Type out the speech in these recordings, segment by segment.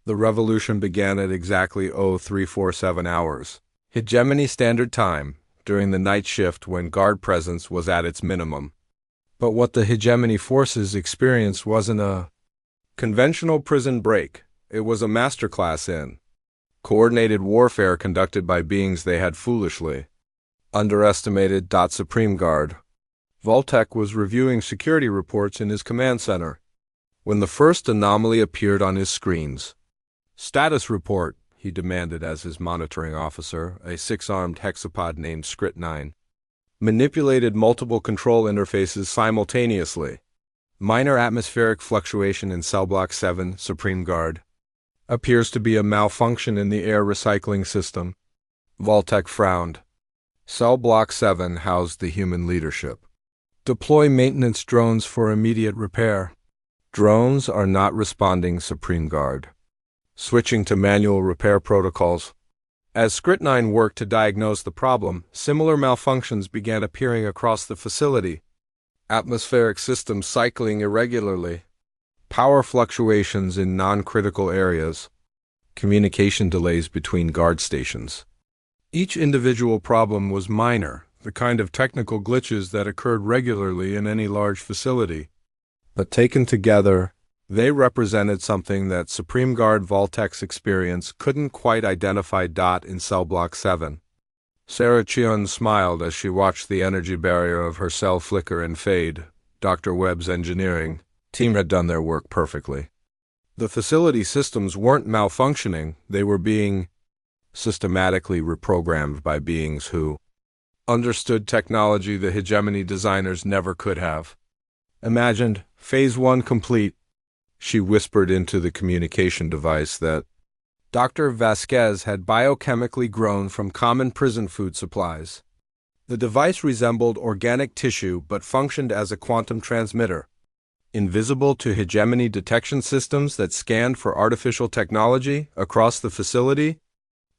The revolution began at exactly 0347 hours. Hegemony Standard Time, during the night shift when guard presence was at its minimum. But what the hegemony forces experienced wasn't a conventional prison break. It was a masterclass in coordinated warfare conducted by beings they had foolishly underestimated. Supreme Guard Vaultek was reviewing security reports in his command center when the first anomaly appeared on his screens. "Status report," he demanded as his monitoring officer, a six-armed hexapod named Skrit-9, manipulated multiple control interfaces simultaneously. "Minor atmospheric fluctuation in Cell Block 7, Supreme Guard. Appears to be a malfunction in the air recycling system." Vaultek frowned. Cell Block 7 housed the human leadership. "Deploy maintenance drones for immediate repair." "Drones are not responding, Supreme Guard." Switching to manual repair protocols. As Skrit-9 worked to diagnose the problem, similar malfunctions began appearing across the facility. Atmospheric systems cycling irregularly, power fluctuations in non-critical areas, communication delays between guard stations. Each individual problem was minor, the kind of technical glitches that occurred regularly in any large facility. But taken together, they represented something that Supreme Guard Vaultek's experience couldn't quite identify. In Cell Block 7. Sarah Cheon smiled as she watched the energy barrier of her cell flicker and fade. Dr. Webb's engineering team had done their work perfectly. The facility systems weren't malfunctioning, they were being systematically reprogrammed by beings who understood technology the hegemony designers never could have imagined. Phase 1 complete, she whispered into the communication device that Dr. Vasquez had biochemically grown from common prison food supplies. The device resembled organic tissue but functioned as a quantum transmitter, invisible to hegemony detection systems that scanned for artificial technology across the facility.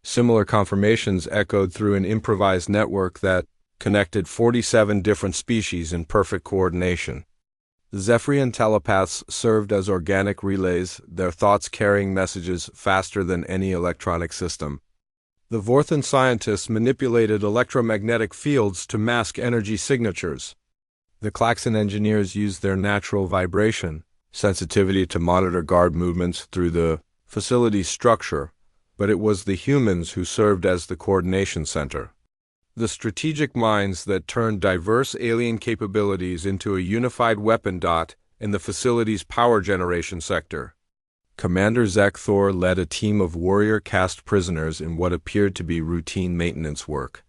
Similar confirmations echoed through an improvised network that connected 47 different species in perfect coordination. Zephyrian telepaths served as organic relays, their thoughts carrying messages faster than any electronic system. The Vorthan scientists manipulated electromagnetic fields to mask energy signatures. The Klaxon engineers used their natural vibration sensitivity to monitor guard movements through the facility's structure, but it was the humans who served as the coordination center. The strategic minds that turned diverse alien capabilities into a unified weapon. In the facility's power generation sector, Commander Zekthor led a team of warrior-caste prisoners in what appeared to be routine maintenance work.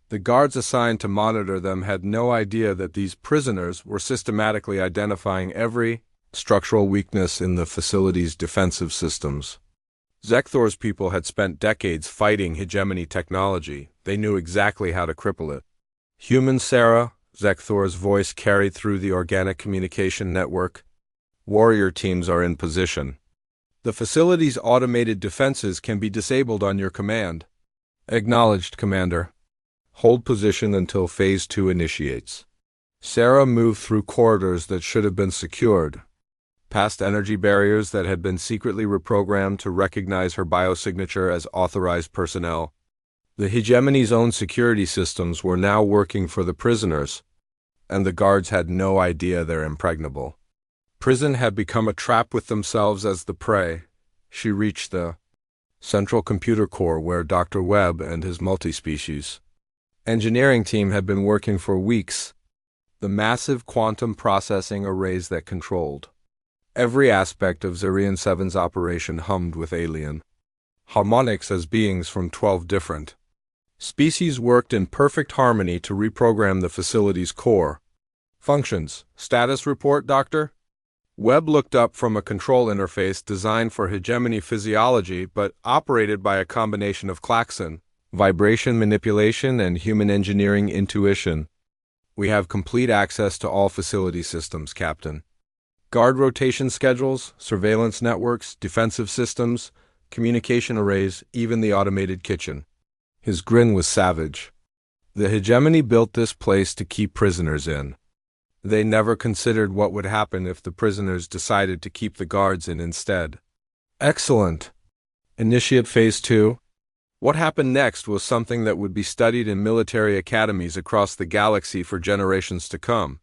The guards assigned to monitor them had no idea that these prisoners were systematically identifying every structural weakness in the facility's defensive systems. Zekthor's people had spent decades fighting hegemony technology. They knew exactly how to cripple it. "Human Sarah," Zekthor's voice carried through the organic communication network. "Warrior teams are in position. The facility's automated defenses can be disabled on your command." "Acknowledged, Commander." "Hold position until Phase 2 initiates." Sarah moved through corridors that should have been secured, past energy barriers that had been secretly reprogrammed to recognize her biosignature as authorized personnel. The hegemony's own security systems were now working for the prisoners, and the guards had no idea they're impregnable. Prison had become a trap with themselves as the prey. She reached the central computer core where Dr. Webb and his multi-species engineering team had been working for weeks. The massive quantum processing arrays that controlled every aspect of Zarian 7's operation hummed with alien harmonics as beings from 12 different species worked in perfect harmony to reprogram the facility's core functions. "Status report, Doctor?" Webb looked up from a control interface designed for hegemony physiology but operated by a combination of Klaxon vibration manipulation and human engineering intuition. "We have complete access to all facility systems, Captain. Guard rotation schedules, surveillance networks, defensive systems, communication arrays, even the automated kitchen." His grin was savage. The hegemony built this place to keep prisoners in. They never considered what would happen if the prisoners decided to keep the guards in instead. "Excellent," Initiate Phase 2. What happened next was something that would be studied in military academies across the galaxy for generations to come.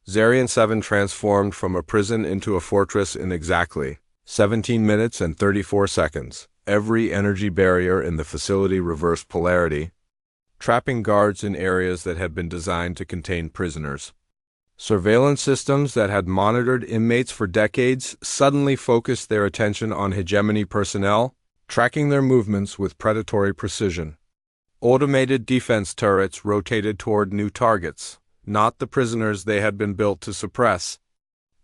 Zarian 7 transformed from a prison into a fortress in exactly 17 minutes and 34 seconds. Every energy barrier in the facility reversed polarity, trapping guards in areas that had been designed to contain prisoners. Surveillance systems that had monitored inmates for decades suddenly focused their attention on hegemony personnel, tracking their movements with predatory precision. Automated defense turrets rotated toward new targets, not the prisoners they had been built to suppress,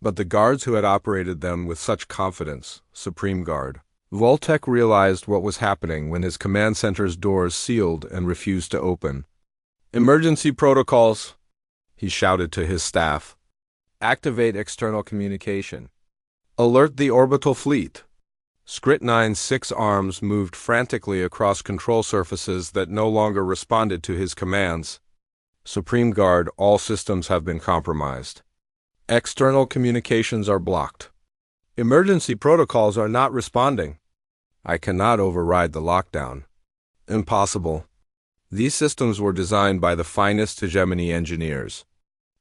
but the guards who had operated them with such confidence. Supreme Guard Voltec realized what was happening when his command center's doors sealed and refused to open. "Emergency protocols," he shouted to his staff. "Activate external communication. Alert the orbital fleet." Skrit 9's 6 arms moved frantically across control surfaces that no longer responded to his commands. "Supreme Guard, all systems have been compromised. External communications are blocked. Emergency protocols are not responding. I cannot override the lockdown." Impossible. These systems were designed by the finest hegemony engineers.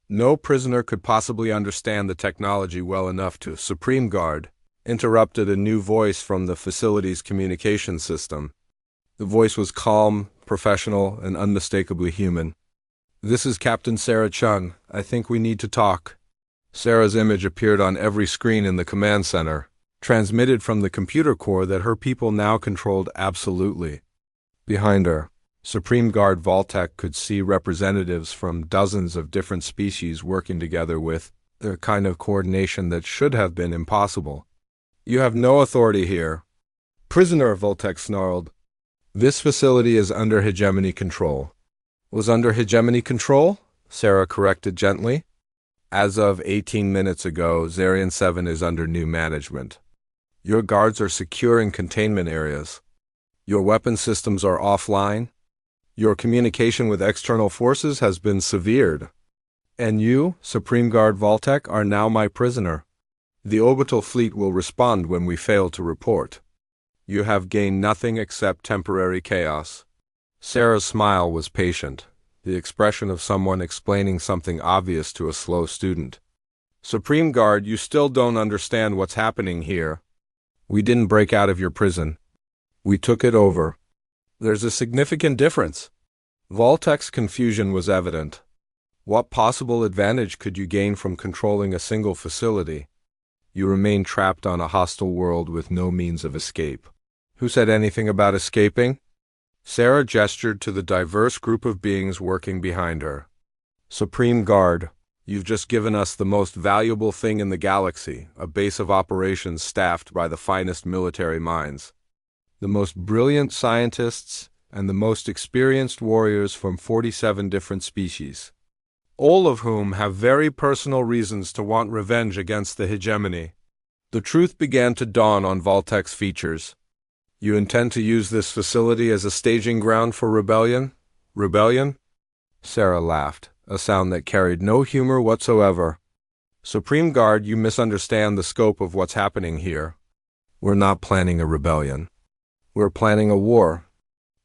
No prisoner could possibly understand the technology well enough to. Supreme Guard interrupted a new voice from the facility's communication system. The voice was calm, professional, and unmistakably human. "This is Captain Sarah Chung. I think we need to talk." Sarah's image appeared on every screen in the command center, transmitted from the computer core that her people now controlled absolutely. Behind her, Supreme Guard Voltec could see representatives from dozens of different species working together with the kind of coordination that should have been impossible. "You have no authority here." "Prisoner," Voltec snarled. "This facility is under hegemony control." "Was under hegemony control?" Sarah corrected gently. "As of 18 minutes ago, Zarian 7 is under new management. Your guards are secure in containment areas. Your weapon systems are offline. Your communication with external forces has been severed. And you, Supreme Guard Voltec, are now my prisoner. The orbital fleet will respond when we fail to report. You have gained nothing except temporary chaos." Sarah's smile was patient, the expression of someone explaining something obvious to a slow student. "Supreme Guard, you still don't understand what's happening here. We didn't break out of your prison. We took it over." "There's a significant difference." Voltec's confusion was evident. What possible advantage could you gain from controlling a single facility? You remain trapped on a hostile world with no means of escape. "Who said anything about escaping?" Sarah gestured to the diverse group of beings working behind her. "Supreme Guard, you've just given us the most valuable thing in the galaxy, a base of operations staffed by the finest military minds. The most brilliant scientists, and the most experienced warriors from 47 different species, all of whom have very personal reasons to want revenge against the hegemony." The truth began to dawn on Voltec's features. "You intend to use this facility as a staging ground for rebellion?" "Rebellion?" Sarah laughed, a sound that carried no humor whatsoever. "Supreme Guard, you misunderstand the scope of what's happening here. We're not planning a rebellion. We're planning a war.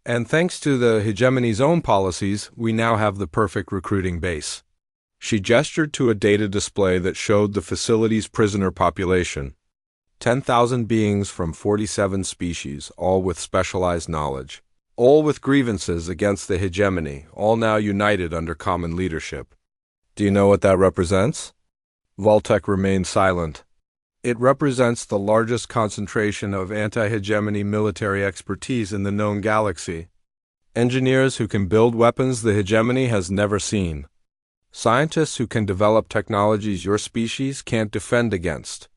And thanks to the hegemony's own policies, we now have the perfect recruiting base." She gestured to a data display that showed the facility's prisoner population. 10,000 beings from 47 species, all with specialized knowledge, all with grievances against the hegemony, all now united under common leadership. "Do you know what that represents?" Voltec remained silent. "It represents the largest concentration of anti-hegemony military expertise in the known galaxy. Engineers who can build weapons the hegemony has never seen. Scientists who can develop technologies your species can't defend against.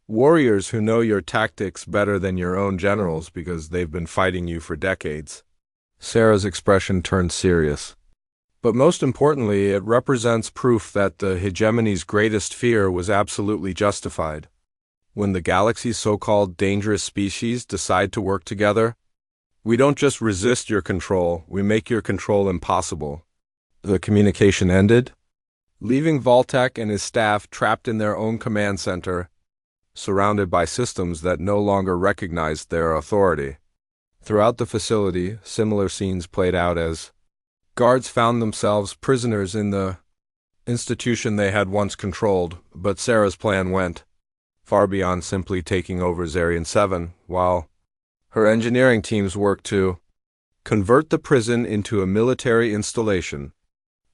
Warriors who know your tactics better than your own generals because they've been fighting you for decades." Sarah's expression turned serious. "But most importantly, it represents proof that the hegemony's greatest fear was absolutely justified. When the galaxy's so-called dangerous species decide to work together, we don't just resist your control, we make your control impossible." The communication ended, leaving Voltec and his staff trapped in their own command center. surrounded by systems that no longer recognized their authority. Throughout the facility, similar scenes played out as guards found themselves prisoners in the institution they had once controlled, but Sarah's plan went far beyond simply taking over Zarian 7, while her engineering teams worked to convert the prison into a military installation.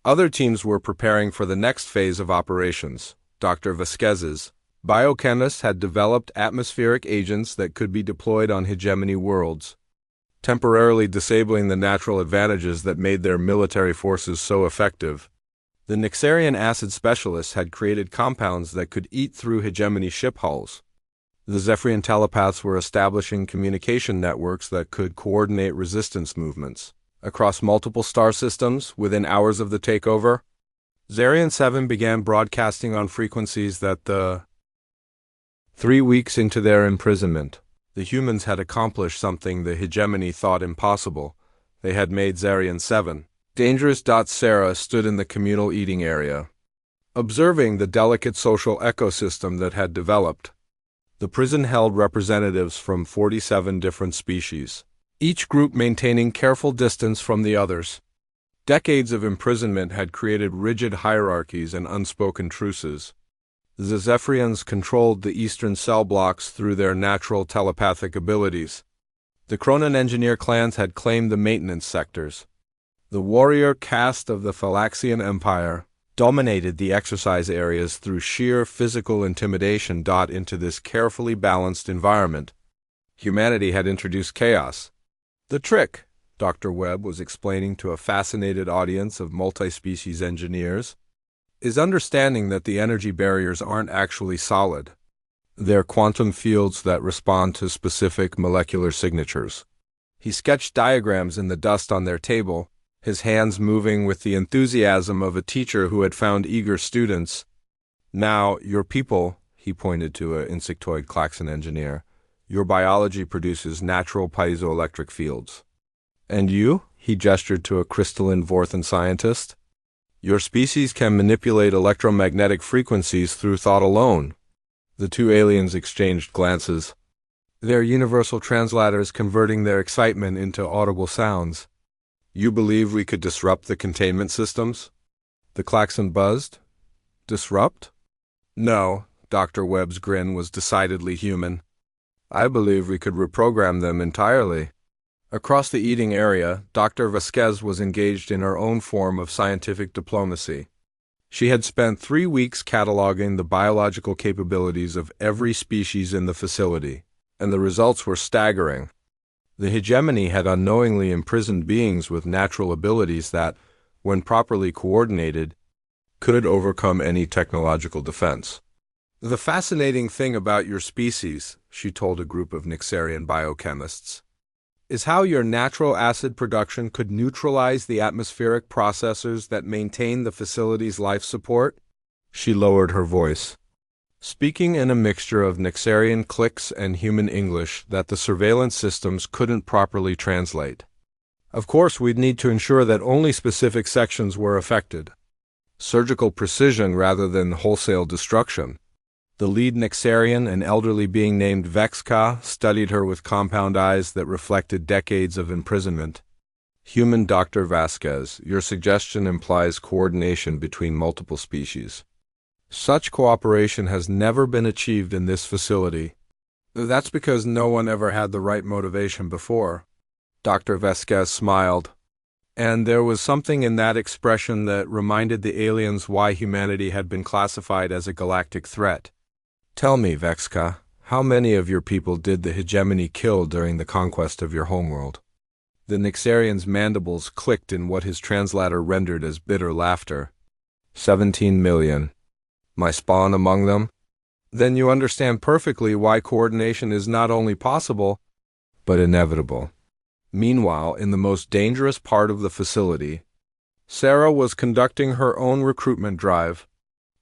Other teams were preparing for the next phase of operations. Dr. Vasquez's biochemists had developed atmospheric agents that could be deployed on hegemony worlds, temporarily disabling the natural advantages that made their military forces so effective. The Nixarian acid specialists had created compounds that could eat through hegemony ship hulls. The Zephyrian telepaths were establishing communication networks that could coordinate resistance movements across multiple star systems within hours of the takeover. Zarian 7 began broadcasting on frequencies that 3 weeks into their imprisonment, the humans had accomplished something the hegemony thought impossible. They had made Zarian 7 dangerous. Sarah stood in the communal eating area, observing the delicate social ecosystem that had developed. The prison held representatives from 47 different species, each group maintaining careful distance from the others. Decades of imprisonment had created rigid hierarchies and unspoken truces. The Zephyrians controlled the eastern cell blocks through their natural telepathic abilities. The Cronan engineer clans had claimed the maintenance sectors. The warrior caste of the Phalaxian Empire dominated the exercise areas through sheer physical intimidation. Into this carefully balanced environment, humanity had introduced chaos. The trick, Dr. Webb was explaining to a fascinated audience of multi-species engineers, is understanding that the energy barriers aren't actually solid. They're quantum fields that respond to specific molecular signatures. He sketched diagrams in the dust on their table, his hands moving with the enthusiasm of a teacher who had found eager students. Now, your people, he pointed to an insectoid klaxon engineer, your biology produces natural piezoelectric fields. And you, he gestured to a crystalline Vorthan scientist, your species can manipulate electromagnetic frequencies through thought alone. The two aliens exchanged glances, their universal translators converting their excitement into audible sounds. You believe we could disrupt the containment systems? The klaxon buzzed. Disrupt? No, Dr. Webb's grin was decidedly human. I believe we could reprogram them entirely. Across the eating area, Dr. Vasquez was engaged in her own form of scientific diplomacy. She had spent 3 weeks cataloging the biological capabilities of every species in the facility, and the results were staggering. The hegemony had unknowingly imprisoned beings with natural abilities that, when properly coordinated, could overcome any technological defense. The fascinating thing about your species, she told a group of Nixarian biochemists, is how your natural acid production could neutralize the atmospheric processors that maintain the facility's life support. She lowered her voice, speaking in a mixture of Nixarian clicks and human English that the surveillance systems couldn't properly translate. Of course, we'd need to ensure that only specific sections were affected. Surgical precision rather than wholesale destruction. The lead Nixarian, an elderly being named Vexka, studied her with compound eyes that reflected decades of imprisonment. Human Dr. Vasquez, your suggestion implies coordination between multiple species. Such cooperation has never been achieved in this facility. That's because no one ever had the right motivation before. Dr. Vasquez smiled, and there was something in that expression that reminded the aliens why humanity had been classified as a galactic threat. Tell me, Vexka, how many of your people did the hegemony kill during the conquest of your homeworld? The Nixarian's mandibles clicked in what his translator rendered as bitter laughter. 17 million. My spawn among them? Then you understand perfectly why coordination is not only possible, but inevitable. Meanwhile, in the most dangerous part of the facility, Sarah was conducting her own recruitment drive.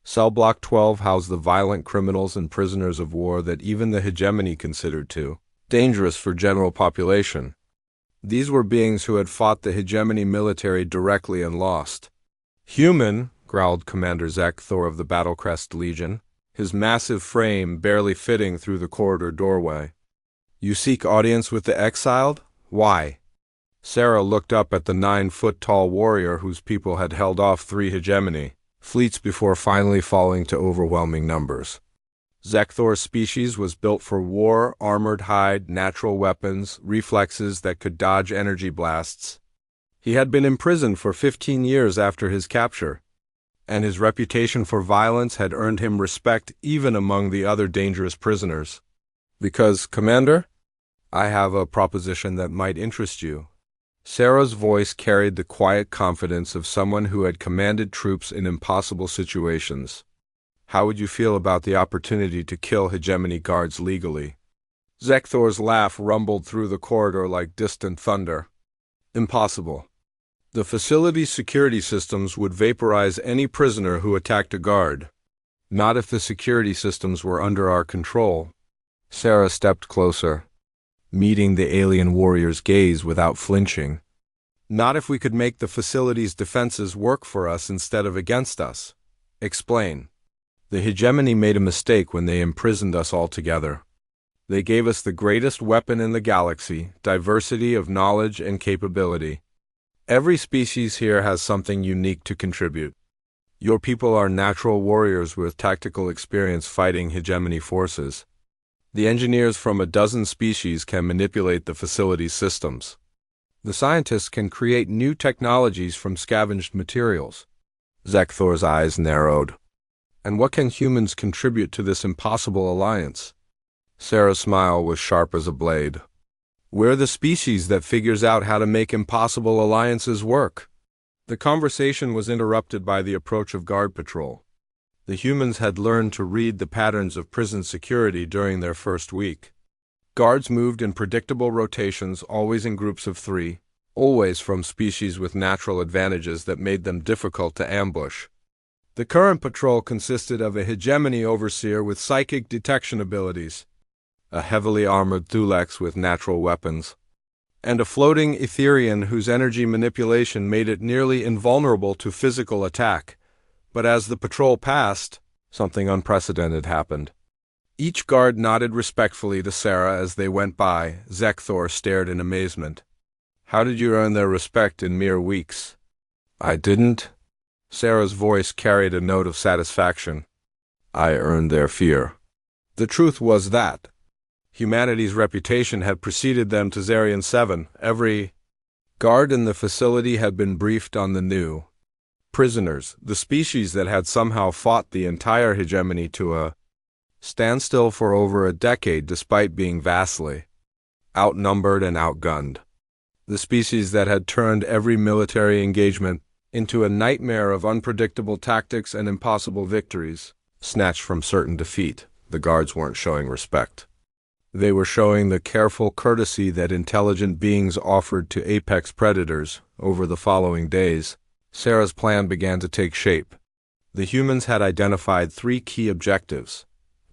Cell Block 12 housed the violent criminals and prisoners of war that even the hegemony considered too dangerous for general population. These were beings who had fought the hegemony military directly and lost. Human, growled Commander Zek Thor of the Battlecrest Legion, his massive frame barely fitting through the corridor doorway. "You seek audience with the exiled? Why?" Sarah looked up at the 9-foot-tall warrior whose people had held off 3 hegemony fleets before finally falling to overwhelming numbers. Zekthor's species was built for war, armored hide, natural weapons, reflexes that could dodge energy blasts. He had been imprisoned for 15 years after his capture, and his reputation for violence had earned him respect even among the other dangerous prisoners. "Because, Commander, I have a proposition that might interest you." Sarah's voice carried the quiet confidence of someone who had commanded troops in impossible situations. "How would you feel about the opportunity to kill hegemony guards legally?" Zekthor's laugh rumbled through the corridor like distant thunder. "Impossible. The facility's security systems would vaporize any prisoner who attacked a guard. Not if the security systems were under our control." Sarah stepped closer, meeting the alien warrior's gaze without flinching. "Not if we could make the facility's defenses work for us instead of against us." "Explain." "The hegemony made a mistake when they imprisoned us all together. They gave us the greatest weapon in the galaxy, diversity of knowledge and capability. Every species here has something unique to contribute. Your people are natural warriors with tactical experience fighting hegemony forces. The engineers from a dozen species can manipulate the facility's systems. The scientists can create new technologies from scavenged materials." Zekthor's eyes narrowed. "And what can humans contribute to this impossible alliance?" Sarah's smile was sharp as a blade. "We're the species that figures out how to make impossible alliances work." The conversation was interrupted by the approach of guard patrol. The humans had learned to read the patterns of prison security during their first week. Guards moved in predictable rotations, always in groups of 3, always from species with natural advantages that made them difficult to ambush. The current patrol consisted of a hegemony overseer with psychic detection abilities, a heavily armored Thulex with natural weapons, and a floating Etherian whose energy manipulation made it nearly invulnerable to physical attack. But as the patrol passed, something unprecedented happened. Each guard nodded respectfully to Sarah as they went by. Zekthor stared in amazement. "How did you earn their respect in mere weeks?" "I didn't." Sarah's voice carried a note of satisfaction. "I earned their fear." The truth was that humanity's reputation had preceded them to Zarian 7. Every guard in the facility had been briefed on the new prisoners, the species that had somehow fought the entire hegemony to a standstill for over a decade despite being vastly outnumbered and outgunned. The species that had turned every military engagement into a nightmare of unpredictable tactics and impossible victories. Snatched from certain defeat, the guards weren't showing respect. They were showing the careful courtesy that intelligent beings offered to apex predators. Over the following days, Sarah's plan began to take shape. The humans had identified 3 key objectives: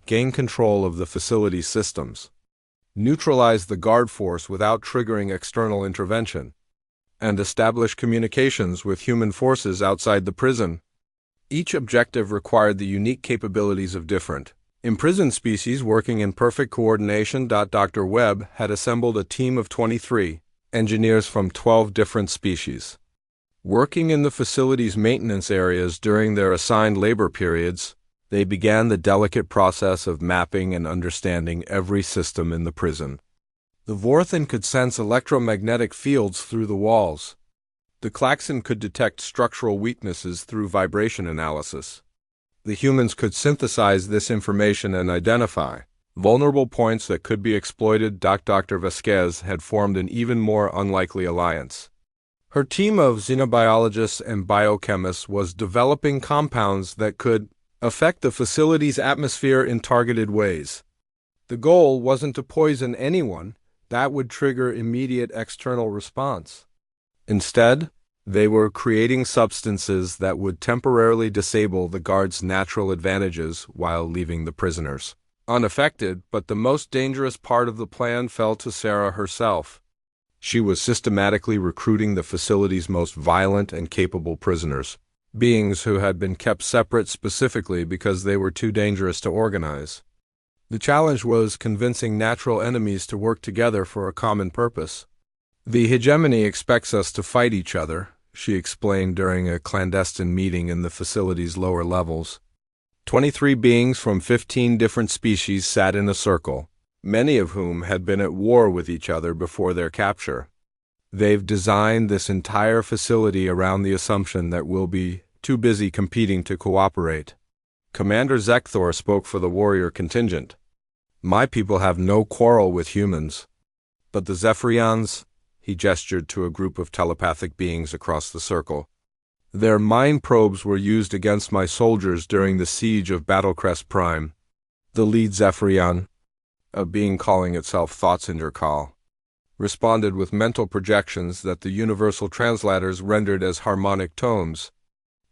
gain control of the facility's systems, neutralize the guard force without triggering external intervention, and establish communications with human forces outside the prison. Each objective required the unique capabilities of different imprisoned species working in perfect coordination. Dr. Webb had assembled a team of 23 engineers from 12 different species. Working in the facility's maintenance areas during their assigned labor periods, they began the delicate process of mapping and understanding every system in the prison. The Vorthan could sense electromagnetic fields through the walls. The Klaxon could detect structural weaknesses through vibration analysis. The humans could synthesize this information and identify vulnerable points that could be exploited. Dr. Vasquez had formed an even more unlikely alliance. Her team of xenobiologists and biochemists was developing compounds that could affect the facility's atmosphere in targeted ways. The goal wasn't to poison anyone. That would trigger immediate external response. Instead, they were creating substances that would temporarily disable the guards' natural advantages while leaving the prisoners unaffected. But the most dangerous part of the plan fell to Sarah herself. She was systematically recruiting the facility's most violent and capable prisoners. beings who had been kept separate specifically because they were too dangerous to organize. The challenge was convincing natural enemies to work together for a common purpose. The hegemony expects us to fight each other, she explained during a clandestine meeting in the facility's lower levels. 23 beings from 15 different species sat in a circle, many of whom had been at war with each other before their capture. They've designed this entire facility around the assumption that we'll be too busy competing to cooperate. Commander Zekthor spoke for the warrior contingent. My people have no quarrel with humans. But the Zephyrians, he gestured to a group of telepathic beings across the circle. Their mind probes were used against my soldiers during the siege of Battlecrest Prime. The lead Zephyrian, a being calling itself Thoughts Intercal, responded with mental projections that the universal translators rendered as harmonic tones.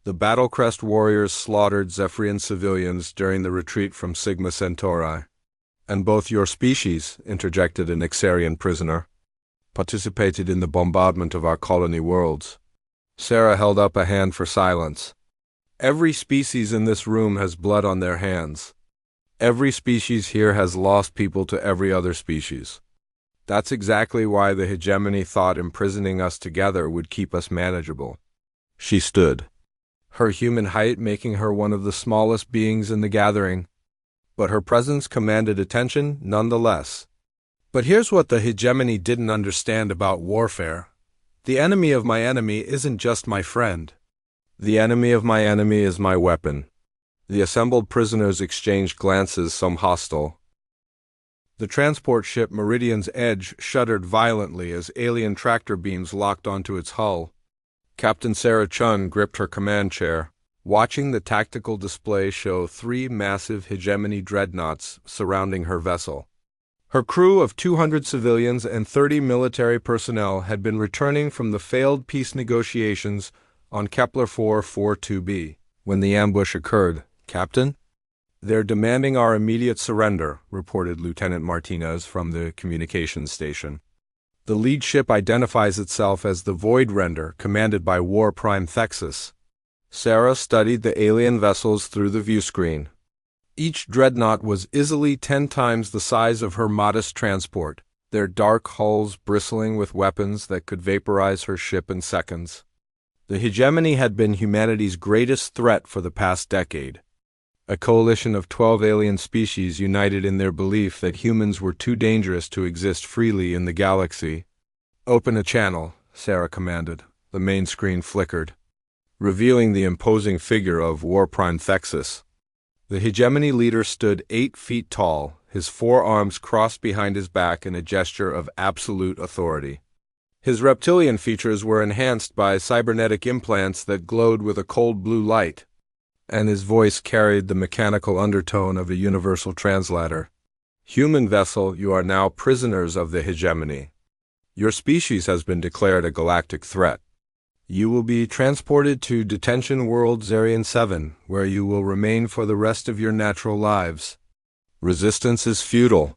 The Battlecrest warriors slaughtered Zephyrian civilians during the retreat from Sigma Centauri. And both your species, interjected an Ixarian prisoner, participated in the bombardment of our colony worlds. Sarah held up a hand for silence. Every species in this room has blood on their hands. Every species here has lost people to every other species. That's exactly why the hegemony thought imprisoning us together would keep us manageable. She stood, her human height making her one of the smallest beings in the gathering, but her presence commanded attention nonetheless. But here's what the hegemony didn't understand about warfare. The enemy of my enemy isn't just my friend. The enemy of my enemy is my weapon. The assembled prisoners exchanged glances, some hostile. The transport ship Meridian's Edge shuddered violently as alien tractor beams locked onto its hull. Captain Sarah Chun gripped her command chair, watching the tactical display show 3 massive hegemony dreadnoughts surrounding her vessel. Her crew of 200 civilians and 30 military personnel had been returning from the failed peace negotiations on Kepler 442b when the ambush occurred. Captain? They're demanding our immediate surrender, reported Lieutenant Martinez from the communications station. The lead ship identifies itself as the Void Render, commanded by War Prime Thexus. Sarah studied the alien vessels through the viewscreen. Each dreadnought was easily 10 times the size of her modest transport, their dark hulls bristling with weapons that could vaporize her ship in seconds. The hegemony had been humanity's greatest threat for the past decade. A coalition of 12 alien species united in their belief that humans were too dangerous to exist freely in the galaxy. Open a channel, Sarah commanded. The main screen flickered, revealing the imposing figure of War Prime Thexus. The hegemony leader stood 8 feet tall, his forearms crossed behind his back in a gesture of absolute authority. His reptilian features were enhanced by cybernetic implants that glowed with a cold blue light, and his voice carried the mechanical undertone of a universal translator. Human vessel, you are now prisoners of the hegemony. Your species has been declared a galactic threat. You will be transported to Detention World Zarian 7, where you will remain for the rest of your natural lives. Resistance is futile.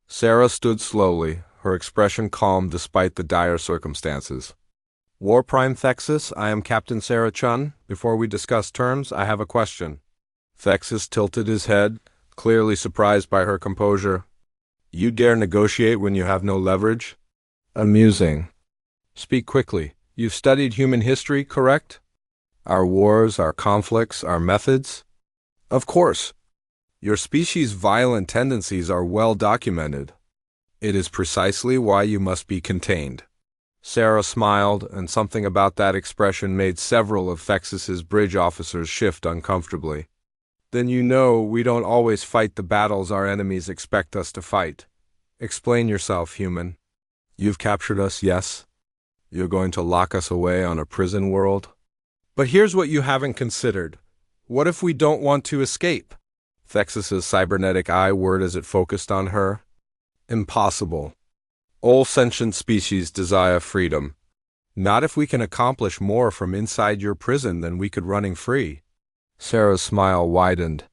Sarah stood slowly, her expression calm despite the dire circumstances. War Prime Thexus, I am Captain Sarah Chun. Before we discuss terms, I have a question. Thexus tilted his head, clearly surprised by her composure. You dare negotiate when you have no leverage? Amusing. Speak quickly. You've studied human history, correct? Our wars, our conflicts, our methods? Of course. Your species' violent tendencies are well documented. It is precisely why you must be contained. Sarah smiled, and something about that expression made several of Thexus's bridge officers shift uncomfortably. Then you know we don't always fight the battles our enemies expect us to fight. Explain yourself, human. You've captured us, yes? You're going to lock us away on a prison world? But here's what you haven't considered. What if we don't want to escape? Thexus's cybernetic eye whirred as it focused on her. Impossible. All sentient species desire freedom. Not if we can accomplish more from inside your prison than we could running free. Sarah's smile widened.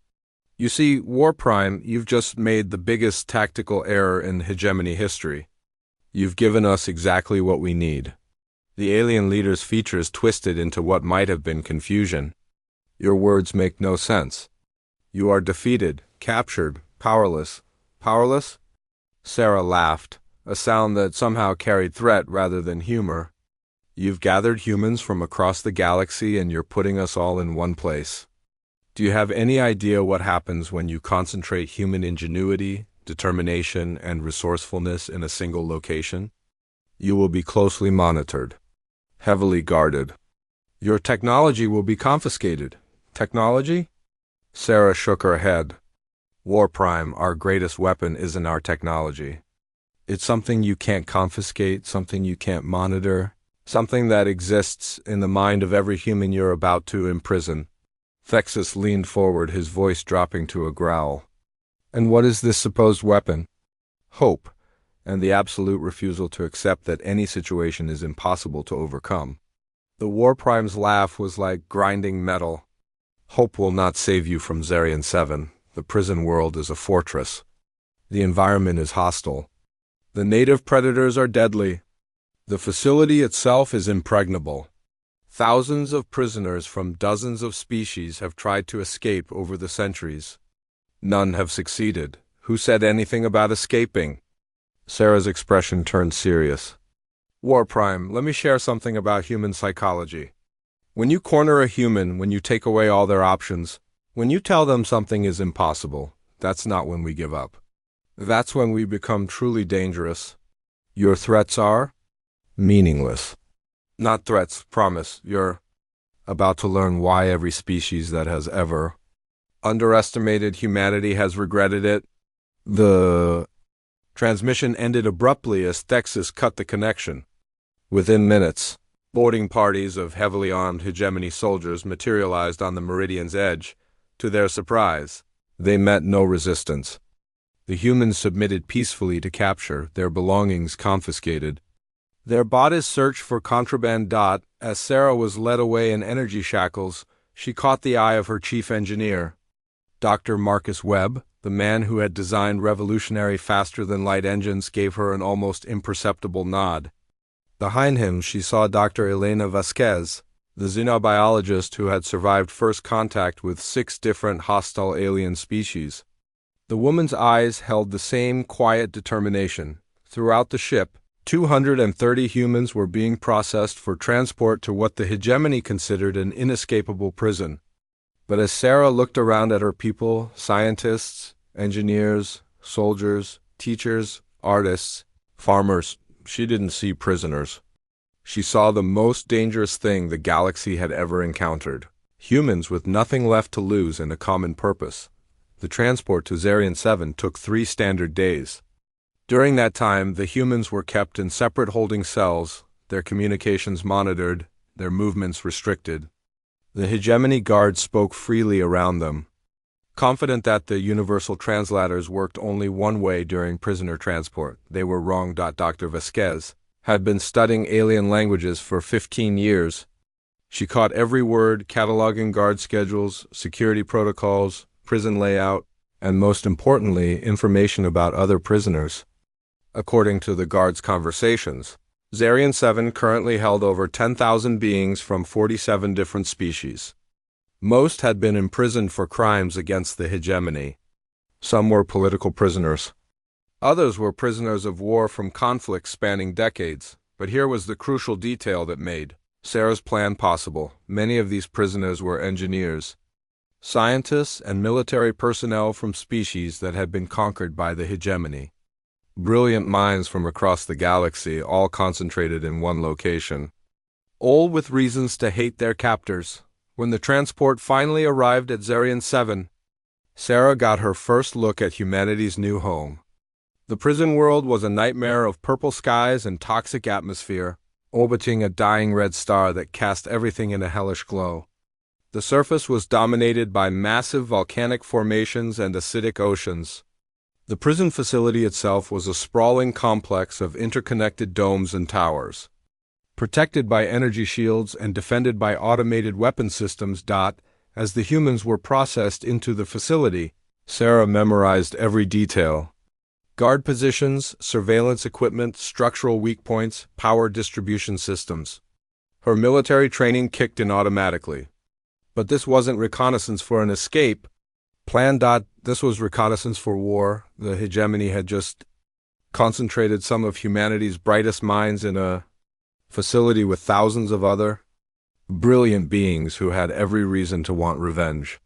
You see, War Prime, you've just made the biggest tactical error in hegemony history. You've given us exactly what we need. The alien leader's features twisted into what might have been confusion. Your words make no sense. You are defeated, captured, powerless. Powerless? Sarah laughed, a sound that somehow carried threat rather than humor. You've gathered humans from across the galaxy and you're putting us all in one place. Do you have any idea what happens when you concentrate human ingenuity, determination, and resourcefulness in a single location? You will be closely monitored, heavily guarded. Your technology will be confiscated. Technology? Sarah shook her head. War Prime, our greatest weapon isn't our technology. It's something you can't confiscate, something you can't monitor, something that exists in the mind of every human you're about to imprison. Thexus leaned forward, his voice dropping to a growl. And what is this supposed weapon? Hope, and the absolute refusal to accept that any situation is impossible to overcome. The War Prime's laugh was like grinding metal. Hope will not save you from Zarian 7. The prison world is a fortress. The environment is hostile. The native predators are deadly. The facility itself is impregnable. Thousands of prisoners from dozens of species have tried to escape over the centuries. None have succeeded. Who said anything about escaping? Sarah's expression turned serious. War Prime, let me share something about human psychology. When you corner a human, when you take away all their options, when you tell them something is impossible, that's not when we give up. That's when we become truly dangerous. Your threats are meaningless. Not threats, promise. You're about to learn why every species that has ever underestimated humanity has regretted it. The transmission ended abruptly as Thexus cut the connection. Within minutes, boarding parties of heavily armed hegemony soldiers materialized on the Meridian's edge. To their surprise, they met no resistance. The humans submitted peacefully to capture, their belongings confiscated. Their bodies searched for contraband. As Sarah was led away in energy shackles, she caught the eye of her chief engineer, Dr. Marcus Webb. The man who had designed revolutionary faster-than-light engines gave her an almost imperceptible nod. Behind him, she saw Dr. Elena Vasquez, the xenobiologist who had survived first contact with 6 different hostile alien species. The woman's eyes held the same quiet determination. Throughout the ship, 230 humans were being processed for transport to what the hegemony considered an inescapable prison. But as Sarah looked around at her people, scientists, engineers, soldiers, teachers, artists, farmers, she didn't see prisoners. She saw the most dangerous thing the galaxy had ever encountered. Humans with nothing left to lose and a common purpose. The transport to Zarian 7 took 3 standard days. During that time, the humans were kept in separate holding cells, their communications monitored, their movements restricted. The hegemony guards spoke freely around them, confident that the universal translators worked only one way during prisoner transport. They were wrong. Dr. Vasquez had been studying alien languages for 15 years. She caught every word, cataloging guard schedules, security protocols, prison layout, and most importantly, information about other prisoners. According to the guards' conversations, Zarian 7 currently held over 10,000 beings from 47 different species. Most had been imprisoned for crimes against the hegemony. Some were political prisoners. Others were prisoners of war from conflicts spanning decades. But here was the crucial detail that made Sarah's plan possible. Many of these prisoners were engineers, scientists, and military personnel from species that had been conquered by the hegemony. Brilliant minds from across the galaxy, all concentrated in one location. All with reasons to hate their captors. When the transport finally arrived at Zarian 7, Sarah got her first look at humanity's new home. The prison world was a nightmare of purple skies and toxic atmosphere, orbiting a dying red star that cast everything in a hellish glow. The surface was dominated by massive volcanic formations and acidic oceans. The prison facility itself was a sprawling complex of interconnected domes and towers, protected by energy shields and defended by automated weapon systems. As the humans were processed into the facility, Sarah memorized every detail. Guard positions, surveillance equipment, structural weak points, power distribution systems. Her military training kicked in automatically. But this wasn't reconnaissance for an escape. This was reconnaissance for war. The hegemony had just concentrated some of humanity's brightest minds in a facility with thousands of other brilliant beings who had every reason to want revenge.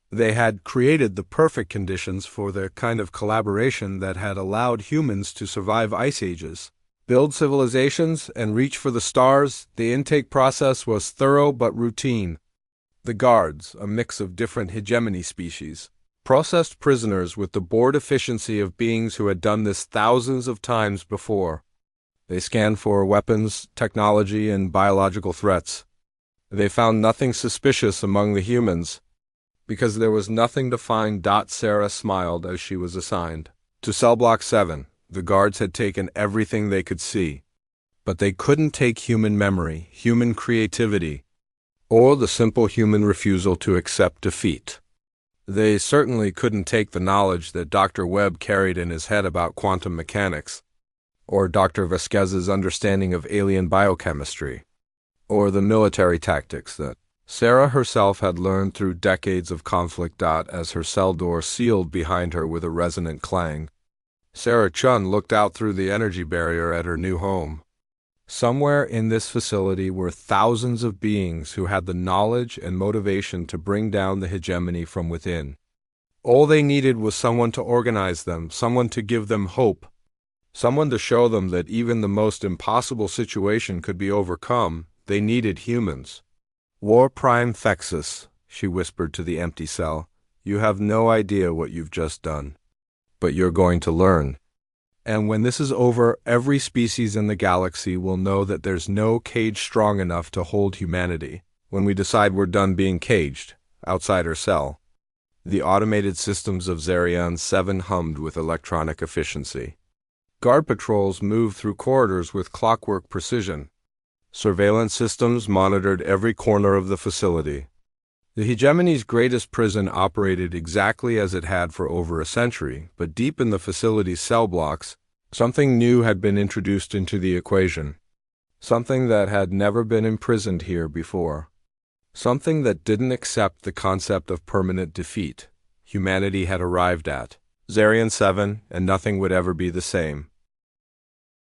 They had created the perfect conditions for the kind of collaboration that had allowed humans to survive ice ages, build civilizations, and reach for the stars. The intake process was thorough but routine. The guards, a mix of different hegemony species, processed prisoners with the bored efficiency of beings who had done this thousands of times before. They scanned for weapons, technology, and biological threats. They found nothing suspicious among the humans, because there was nothing to find. Sarah smiled as she was assigned to Cell Block 7. The guards had taken everything they could see, but they couldn't take human memory, human creativity, or the simple human refusal to accept defeat. They certainly couldn't take the knowledge that Dr. Webb carried in his head about quantum mechanics, or Dr. Vasquez's understanding of alien biochemistry, or the military tactics that Sarah herself had learned through decades of conflict. As her cell door sealed behind her with a resonant clang, Sarah Chun looked out through the energy barrier at her new home. Somewhere in this facility were thousands of beings who had the knowledge and motivation to bring down the hegemony from within. All they needed was someone to organize them, someone to give them hope, someone to show them that even the most impossible situation could be overcome. They needed humans. War Prime Fexus, she whispered to the empty cell, you have no idea what you've just done. But you're going to learn. And when this is over, every species in the galaxy will know that there's no cage strong enough to hold humanity. When we decide we're done being caged, outside our cell. The automated systems of Zarian 7 hummed with electronic efficiency. Guard patrols moved through corridors with clockwork precision. Surveillance systems monitored every corner of the facility. The hegemony's greatest prison operated exactly as it had for over a century, but deep in the facility's cell blocks, something new had been introduced into the equation. Something that had never been imprisoned here before. Something that didn't accept the concept of permanent defeat. Humanity had arrived at Zarian 7, and nothing would ever be the same.